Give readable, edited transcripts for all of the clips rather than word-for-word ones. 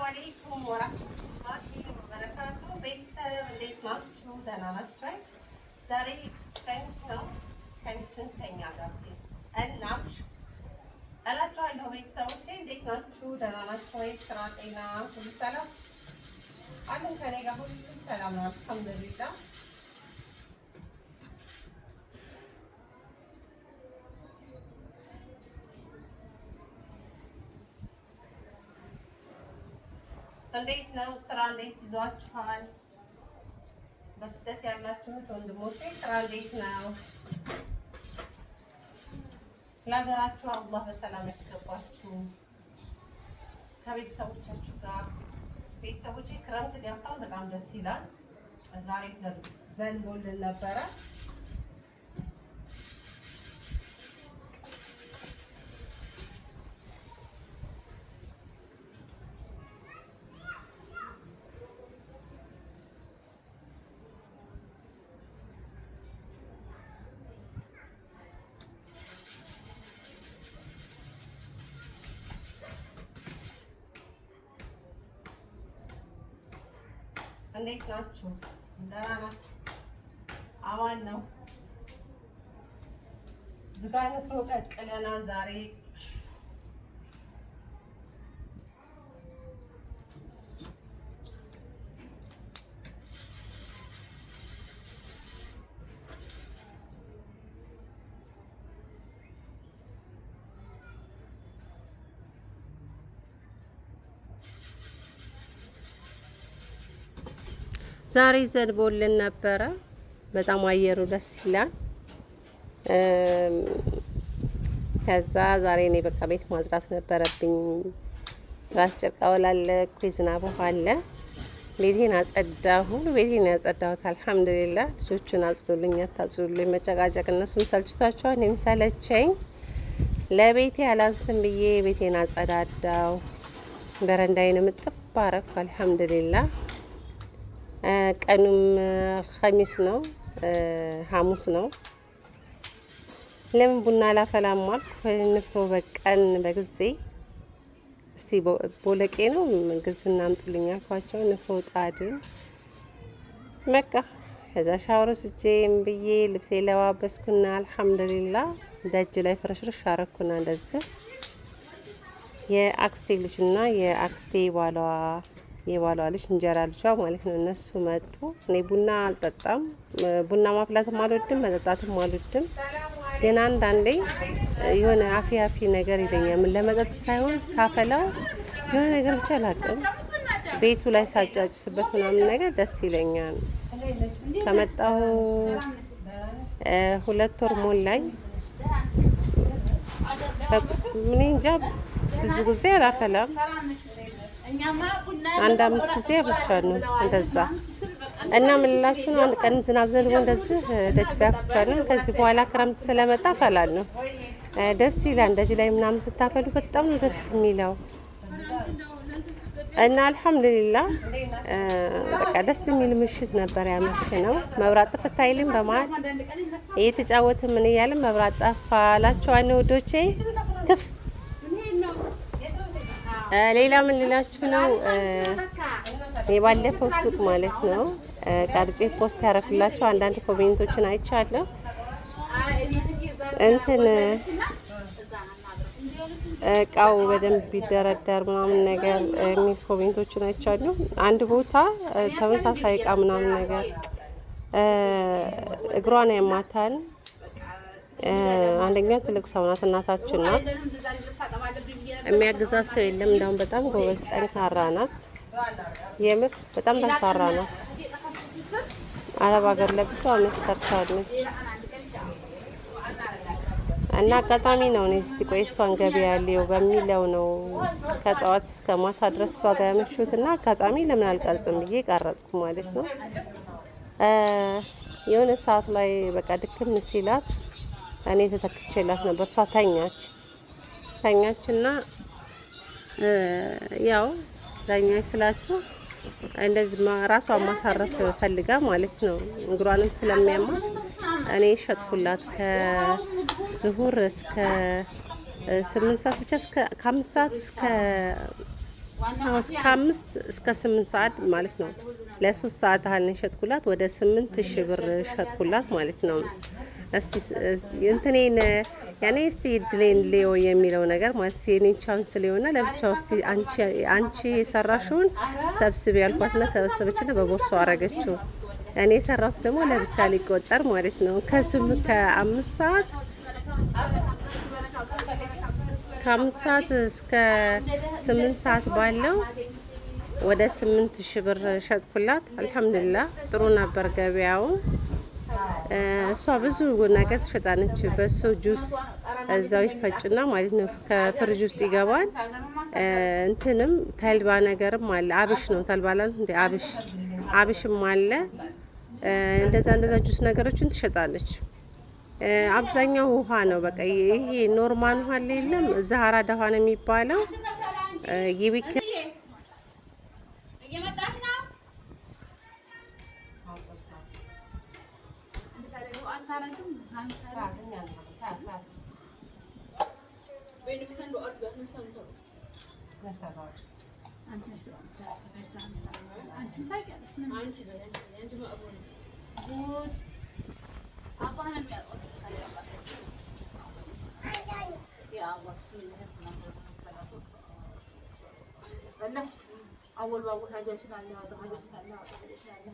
አለይኩም ወራህመቱላሂ ወበረካቱ። ቤተሰብ እንዴት ናችሁ? ደህና ናችሁ? ዛሬ ከሚስ ነው። ከሚስን ከኛ ጋር እስኪ እናምሽ እላችኋለሁ። ቤተሰቦቼ እንዴት ናችሁ? ደህና ናችሁ ወይ? ስራ፣ ጤና ሁሉ ሰላም አለን? ከኔ ጋር ሁሉ ሰላም ነው አልሐምዱሊላህ። እንዴት ነው ስራ? እንዴት ይዟችኋል? በስደት ያላችሁት ወንድሞቼ ስራ እንዴት ነው? ለሀገራችሁ አላህ በሰላም ያስገባችሁ ከቤተሰቦቻችሁ ጋር። ቤተሰቦቼ ክረምት ገብተው በጣም ደስ ይላል። ዛሬ ዘንቦልን ነበረ። እንዴት ናችሁ? ደህና ናችሁ? አማን ነው። ዝጋኝ ፍሮ ቀቅለናል ዛሬ። ዛሬ ዘንቦልን ነበረ። በጣም አየሩ ደስ ይላል። ከዛ ዛሬ እኔ በቃ ቤት ማጽዳት ነበረብኝ። ራስ ጨርቃ ወላለኩ፣ ዝናብ አለ። ቤቴን አጸዳሁ። ቤቴን ያጸዳሁት አልሐምዱሊላህ። ልጆቹን አጽዱልኝ አታጽዱልኝ መጨቃጨቅ እነሱም ሰልችቷቸዋል፣ እኔም ሰለቸኝ። ለቤቴ አላንስም ብዬ ቤቴን አጸዳዳው። በረንዳዬን እጥብ አረኩ አልሐምዱሊላህ። ቀኑም ኸሚስ ነው፣ ሐሙስ ነው። ለምን ቡና ላፈላም አልኩ። ንፍሮ በቀን በጊዜ እስቲ ቦለቄ ነው ግዙና አምጡልኝ አልኳቸው። ንፍሮ ጣድን በቃ። ከዛ ሻወር ወስጄም ብዬ ልብሴ ለባበስኩና አልሐምዱሊላህ ደጅ ላይ ፍረሽርሽ አረኩና እንደዚህ የአክስቴ ልጅና የአክስቴ የባሏ ልጅ እንጀራ ልጇ ማለት ነው። እነሱ መጡ። እኔ ቡና አልጠጣም፣ ቡና ማፍላትም አልወድም፣ መጠጣትም አልወድም። ግን አንዳንዴ የሆነ አፊ ነገር ይለኛል። ምን ለመጠጥ ሳይሆን ሳፈላው የሆነ ነገር ብቻ አላውቅም፣ ቤቱ ላይ ሳጫጭስበት ምናምን ነገር ደስ ይለኛል። ከመጣሁ 2 ወር ሞላኝ። ምን እንጃ ብዙ ጊዜ አላፈላም። 1-5 ጊዜ አፍልቻለሁ እንደዛ። እና ምን ልላችሁ ነው፣ አንድ ቀን ዝናብ ዘንቦ እንደዚህ ደጅ ላይ አፍልቻለሁ። ከዚህ በኋላ ክረምት ስለመጣ አፈላለሁ። ደስ ይላል። ደጅ ላይ ምናምን ስታፈሉ በጣም ነው ደስ የሚለው። እና አልሐምዱሊላህ በቃ ደስ የሚል ምሽት ነበር ያመሸነው። መብራት ጥፍት አይልም። በመሀል እየተጫወትን ምን እያልን መብራት ጠፋ እላችኋለሁ ውዶቼ። ትፍ ሌላ ምን ልላችሁ ነው፣ የባለፈው ሱቅ ማለት ነው ቀርጬ ፖስት ያረኩላችሁ አንዳንድ ኮሜንቶችን አይቻለሁ። እንትን እቃው በደንብ ቢደረደር ምናምን ነገር የሚል ኮሜንቶችን አይቻለሁ። አንድ ቦታ ተመሳሳይ እቃ ምናምን ነገር እግሯን ያማታል። አንደኛ ትልቅ ሰው ናት፣ እናታችን ናት። የሚያግዛት ሰው የለም። እንደውም በጣም ጎበዝ ጠንካራ ናት። የምር በጣም ጠንካራ ናት። አረብ ሀገር ለብዙ አመት ሰርታለች። እና አጋጣሚ ነው እኔ እስቲ ቆይ እሷን ገበያ ያለው በሚለው ነው ከጠዋት እስከ ማታ ድረስ እሷ ጋር ያመሹት። እና አጋጣሚ ለምን አልቀርጽም ብዬ ቀረጽኩ ማለት ነው። የሆነ ሰዓት ላይ በቃ ድክም ሲላት እኔ ተተክቼላት ነበር። እሷ ተኛችና ያው ተኛች ስላችሁ እንደዚህ ራሷን ማሳረፍ ፈልጋ ማለት ነው። እግሯንም ስለሚያማት እኔ ሸጥኩላት ከዝሁር እስከ 8 ሰዓት ብቻ ከ5 ሰዓት እስከ እስከ 5 እስከ 8 ሰዓት ማለት ነው። ለ3 ሰዓት ያህል ነው የሸጥኩላት። ወደ 8000 ብር ሸጥኩላት ማለት ነው። እስቲ እንትኔን ያኔ እስቲ እድሌን ሊዮ የሚለው ነገር ማለት የኔን ቻንስ ሊዮና ለብቻው እስቲ አንቺ የሰራሽውን ሰብስቢ ያልኳትና ሰበሰበችና በቦርሳው አረገችው። እኔ የሰራሁት ደግሞ ለብቻ ሊቆጠር ማለት ነው። ከ5 ሰዓት እስከ 8 ሰዓት ባለው ወደ 8000 ብር ሸጥኩላት። አልሐምዱሊላህ ጥሩ ነበር ገበያው። እሷ ብዙ ነገር ትሸጣለች። በሶ ጁስ እዛው ይፈጭና ማለት ነው ከፍሪጅ ውስጥ ይገባል። እንትንም ተልባ ነገርም አለ። አብሽ ነው ተልባላል እንደ አብሽም አለ። እንደዛ ጁስ ነገሮችን ትሸጣለች። አብዛኛው ውሃ ነው በቃ ይሄ ኖርማል ውሃ የለም። ዛሃራዳ ውሃ ነው የሚባለው። ይብክ أول بأول حاجة شنو اللي هذا حاجة شنو اللي هذا حاجة شنو اللي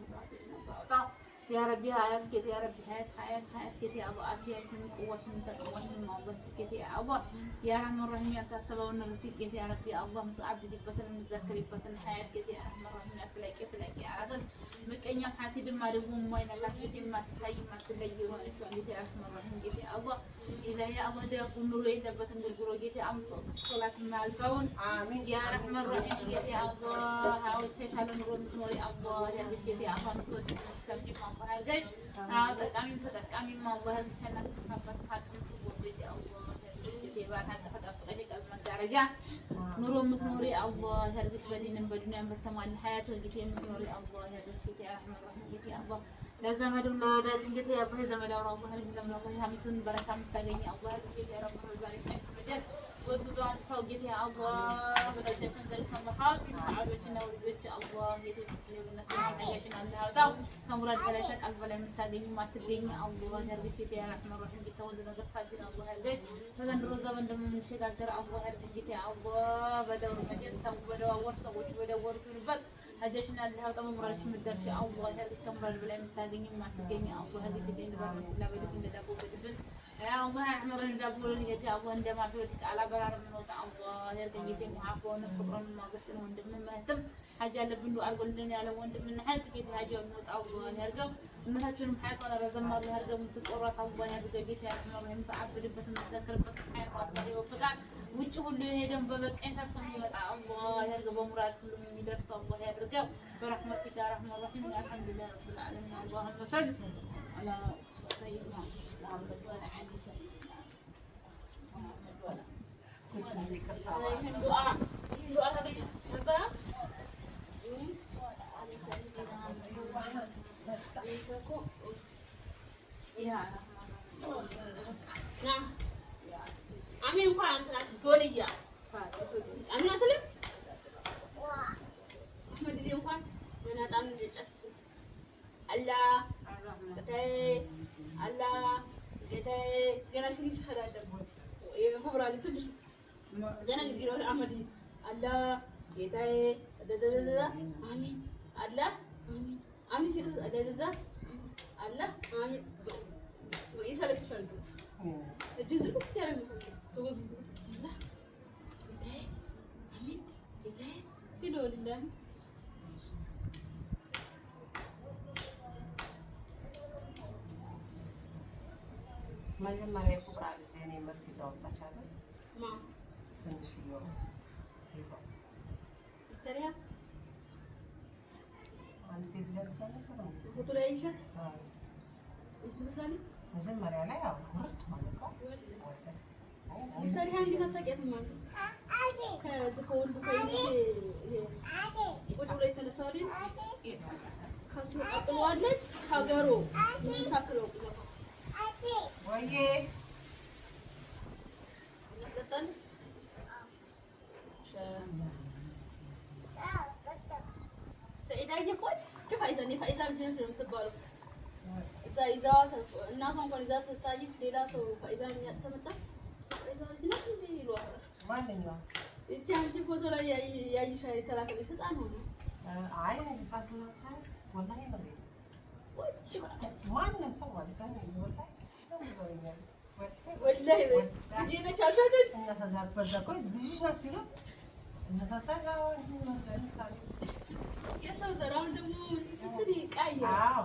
هذا يا ربي حياة كده يا ربي حياة كده يا الله عافية من قوة من تقوى من موضوع كده يا الله يا رحمن الرحيم يا كاسبة ونرزق كده يا ربي الله متعبد بطل متذكر بطل حياة كده يا رحمن الرحيم يا فلاك يا عدل مكأني حاسد ما لهم ما ينقل كده ما تلاقي ما تلاقي وانا شو عندي يا رحمن الرحيم كده يا الله إذا يا الله ده يكون نور إذا بطل بالجرو كده أمس صلاة مع الكون آمين يا رحمن الرحيم كده يا الله هاو تشهد نور الله يا كده يا الله نقول تبدي الله هالجاي تقامي ما الله كنا محبت حاكم وبيت الله كده بعد هذا قد أفقد قلب مجارجة نوري الله هذا بدينا برتمان الحياة اللي نوري الله هذا كده يا رحمن الرحيم كده يا الله لازم هذا لازم كده يا ابني زمان لو ربنا لازم الله همتن بركة مستعجني الله هذا كده يا رب البارك مجد وسودوا عن فوق كده يا الله بدأت نزل سماحات عبدنا ولبيت الله كده الناس ما حاجتنا على هذا كمراد ثلاثة ألف ولا مستعجني ما تديني الله هذا كده يا رحمن الرحيم كده ولنا قصادنا الله هذا هذا الرزق من دم من شيء قدر الله هذا كده يا الله بدأ مجد سو بدأ ورث بدأ ورث البد هديشنا اللي هذا ممرش مدرش الله هذا كمراد ولا مستعجني ما تديني الله هذا كده إن لا بدك إن دابو بدبن يا الله أحمر إن دابو اللي يجي الله إن دام عبودك على برار من وضع الله هذا كده معفون فكرنا ما قصنا وندم ما هتم حاجة لبندو أرجو لنا على وندم من حاجة كده حاجة من وضع الله هرجع إنها تكون حياة ولا رزم الله هرجع متقرط الله هذا كده يا أحمر هم تعبد بس متذكر بس حياة الله وفقع وتشوف اللي هيدم ببك أنت تصمم وضع الله هرجع بمراد كل من يدرس الله هرجع برحمتك يا رحمن الرحيم الحمد لله رب العالمين اللهم صل على سيدنا محمد وعلى آله سيدنا محمد وعلى نعم أمين قرآن ثلاث دولية أمين أتلف أحمد اليوم قرآن أنا تعمل جلس الله الله جنا سنيس هذا دبوا خبر على كل جنا نقول أحمد الله يتاي آمين الله آمين آمين سيرس الله الله آمين وإيسا لك شرط الجزء كتير توز الله يتاي آمين يتاي سيلو لله መጀመሪያ ፉቅራ ልጅ እኔ መልክ ይዘው ወጣቻለ ማ ትንሽ ነው ሲባ استريح አንድ ሴት ልጅ አለች ነው ፎቶ ላይ ይሻል ይመስላል መጀመሪያ ላይ ያው ሁለት ማለት ነው استريح عندي نتاقيت ማለት ከዚህ ከወንዱ ከይሽ ቁጭ ብሎ የተነሳውልኝ ከሱ ቀጥሏለች ሀገሩ ምን ታክለው ወይዬ ይቀጥላል ያየ ቆይ ፋይዛ ልጅ ነች ነው የምትባለው። እዛ ይዘዋት እናቷ እንኳን ይዛ ስታይ ሌላ ሰው ፋይዛ ተመጣ ፋይዛ ልጅ ነች እንዴ ይሏታል። ማንኛው እቺ አንቺ ፎቶ ላይ ያይሻ የተላከልሽ ህፃን ሆኖ አይ ህፃን ነው ሳይ ወላሂ ነው ማንም ሰው ማለት ነው ወላሂ ልጅ ነች አልሻለች እና ተዛት በዛ ቆይ ልጅ ነች ሲሉ እና ተሰራው እንዴ መስለን ታሪ የሰው ዘራውን ደግሞ ስትሪ ቃያ አዎ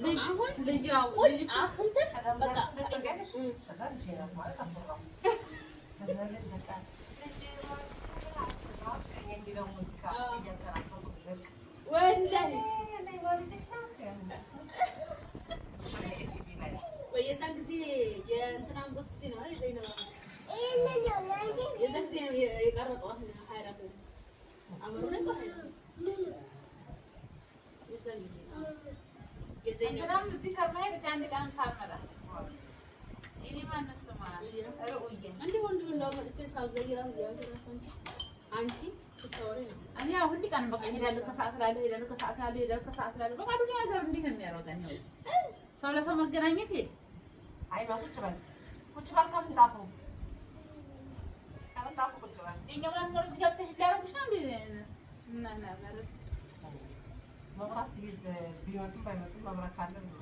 ልጅ አሁን ልጅ ያው ልጅ አሁን በቃ ሰላም ሲራት ማለት አስወራው ተዘለለ በቃ የሚለው ሙዚቃ እያተራፈቁ ወላሂ የዛን ጊዜ የእንትናን ብሩክ ጊዜ ነው አይደል ዘይነባ የዛን ጊዜ የቀረጠዋት ሀይራት አምሮ ነበር የዛን ጊዜ የዘይነባ እዚህ ከማሄድ አንድ ቀን ሳልመጣ እኔ ማነው ስማ ሩኡዬ እንዴ ወንድ እንደው መጥቼ ሳልዘይራት ያው አንቺ ትተወሪ ነው እኔ ሁሉ ቀን በቃ ሄዳለሁ ከሰዓት ላለ በቃ ዱንያ ሀገር እንዴት ነው የሚያሮጠኝ ሰው ለሰው መገናኘት ሄድ አይ ቁጭ በል ከምንጣፉ ቁጭ በል እኛ ብለን ነው እዚህ ገብተሽ ሊያረጉሽ ነው እንዴ እና ነገር መብራት ቢመጡም ባይመጡም መብራት ካለ ነው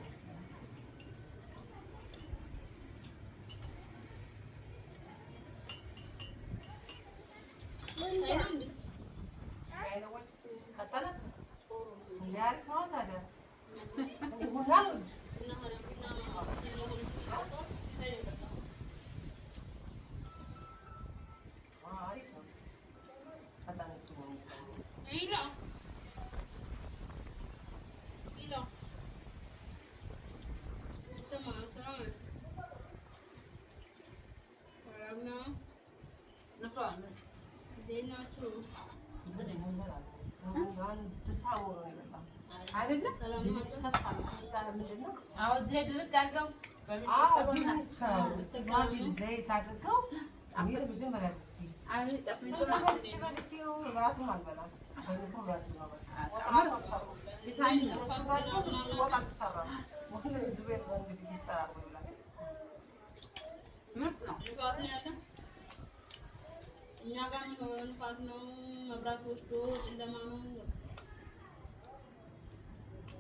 እኛ ጋር ንፋስ ነው መብራት ወስዶ ጨለማ ነው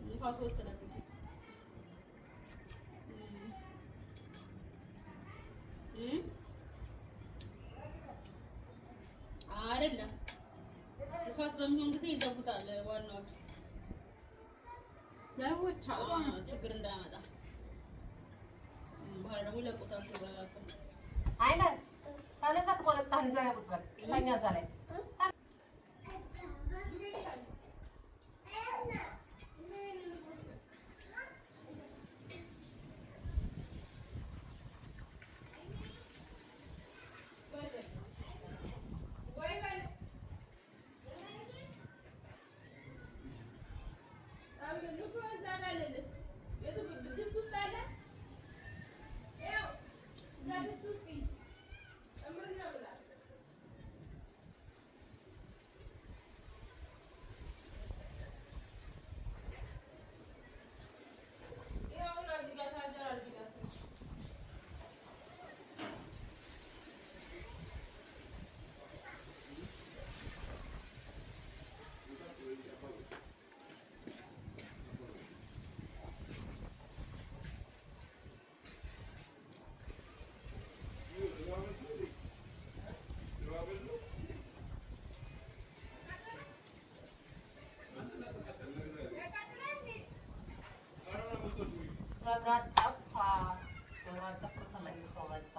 ንፋስ ወሰደብኝ አይደለም ንፋስ በሚሆን ጊዜ ይዘጉታል ዋናዎቹ ለቦች ችግር እንዳያመጣ በኋላ ደግሞ ይለቁታል ሲበላቸው አይደል ታለሳት ቆለጣን ዘራ ቁጥር ለኛ ዛሬ መብራት ጠፋ ተመልሶ መጣ